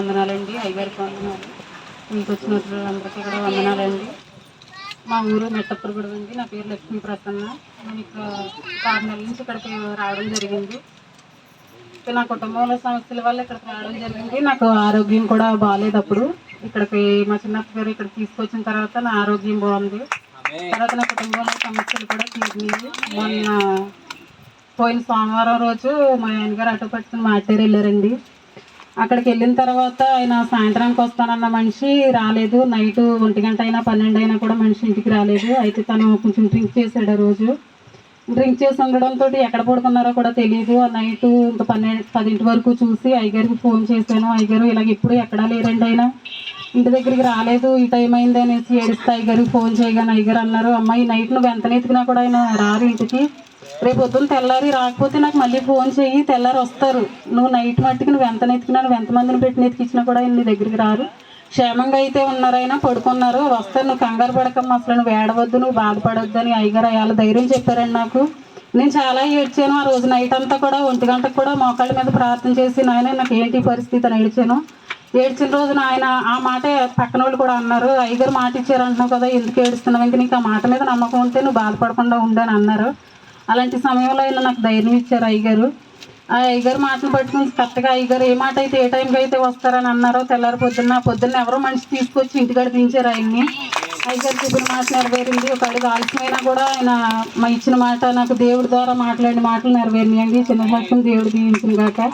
వందనాలండి. అయ్యగారికి వందనాలు. మీకు వచ్చిన అందరికీ కూడా వందనాలండి. మా ఊరు మెట్టపురగూడెం అండి. నా పేరు లక్ష్మీ ప్రసన్న. నేను ఇక్కడ 6 నెలల నుంచి ఇక్కడికి రావడం జరిగింది. నా కుటుంబంలో సమస్యల వల్ల ఇక్కడికి రావడం జరిగింది. నాకు ఆరోగ్యం కూడా బాగాలేదు. అప్పుడు ఇక్కడికి మా చిన్నప్ప గారు ఇక్కడికి తీసుకొచ్చిన తర్వాత నా ఆరోగ్యం బాగుంది. తర్వాత నా కుటుంబంలో సమస్యలు కూడా తీరినాయి. మొన్న పోయిన సోమవారం రోజు మా ఆయనగారు ఆటో పట్టుకుని మాటేరు వెళ్ళారండి. అక్కడికి వెళ్ళిన తర్వాత ఆయన సాయంత్రానికి వస్తానన్న మనిషి రాలేదు. నైట్ 1 గంట అయినా 12 అయినా కూడా మనిషి ఇంటికి రాలేదు. అయితే తను కొంచెం డ్రింక్ చేశాడు. ఆ రోజు డ్రింక్ చేసి ఉండడంతో ఎక్కడ పడుకున్నారో కూడా తెలియదు. ఆ నైట్ ఇంకా 10 వరకు చూసి అయ్యగారికి ఫోన్ చేశాను. అయ్యగారు ఇలాగ ఎప్పుడు ఎక్కడా లేరండి, ఆయన ఇంటి దగ్గరికి రాలేదు, ఈ టైం అయింది అనేసి ఏడిస్తే అయ్యగారికి ఫోన్ చేయగానే అయ్యగారు అన్నారు, అమ్మాయి నైట్ నువ్వు ఎంత ఎత్తుకున్నా కూడా ఆయన రారు ఇంటికి, రేపు పొద్దున్న తెల్లారి రాకపోతే నాకు మళ్ళీ ఫోన్ చెయ్యి, తెల్లారి వస్తారు. నువ్వు నైట్ మట్టికి నువ్వు ఎంత ఎత్తుకున్నా, నువ్వు ఎంతమందిని పెట్టి ఎత్తికిచ్చినా కూడా ఆయన నీ దగ్గరికి రారు. క్షేమంగా అయితే ఉన్నారైనా పడుకున్నారు, వస్తారు, నువ్వు కంగారు పడకమ్మా, అసలు నువ్వు ఏడవద్దు, నువ్వు బాధపడొద్దు అని అయ్యగారు అయ్యాల ధైర్యం చెప్పారండి నాకు. నేను చాలా ఏడ్చాను. ఆ రోజు నైట్ అంతా కూడా 1 గంటకు కూడా మోకాళ్ళ మీద ప్రార్థన చేసి నాయన నాకు ఏంటి పరిస్థితి అని ఏడ్చాను. ఏడ్చిన రోజున ఆయన ఆ మాట పక్కన వాళ్ళు కూడా అన్నారు, అయ్యగారు మాట ఇచ్చారు అంటున్నావు కదా, ఎందుకు ఏడుస్తున్నావు, ఇంక నీకు ఆ మాట మీద నమ్మకం ఉంటే నువ్వు బాధపడకుండా ఉండని అన్నారు. అలాంటి సమయంలో ఆయన నాకు ధైర్యం ఇచ్చారు అయ్యగారు. ఆ అయ్యగారు మాటను పట్టుకుని కరెక్ట్గా అయ్యగారు ఏ మాట అయితే ఏ టైంకి అయితే వస్తారని అన్నారో తెల్లారి పొద్దున్న ఎవరో మనిషి తీసుకొచ్చి ఇంటికాడ దించారు ఆయన్ని. అయ్యగారు చెప్పిన మాట నెరవేరింది. ఒక అడుగు ఆలస్యమైనా కూడా ఆయన మా ఇచ్చిన మాట నాకు దేవుడి ద్వారా మాట్లాడిన మాటలు నెరవేరినాయండి. చిన్న సాక్ష్యం దేవుడు దీవించిన గాక.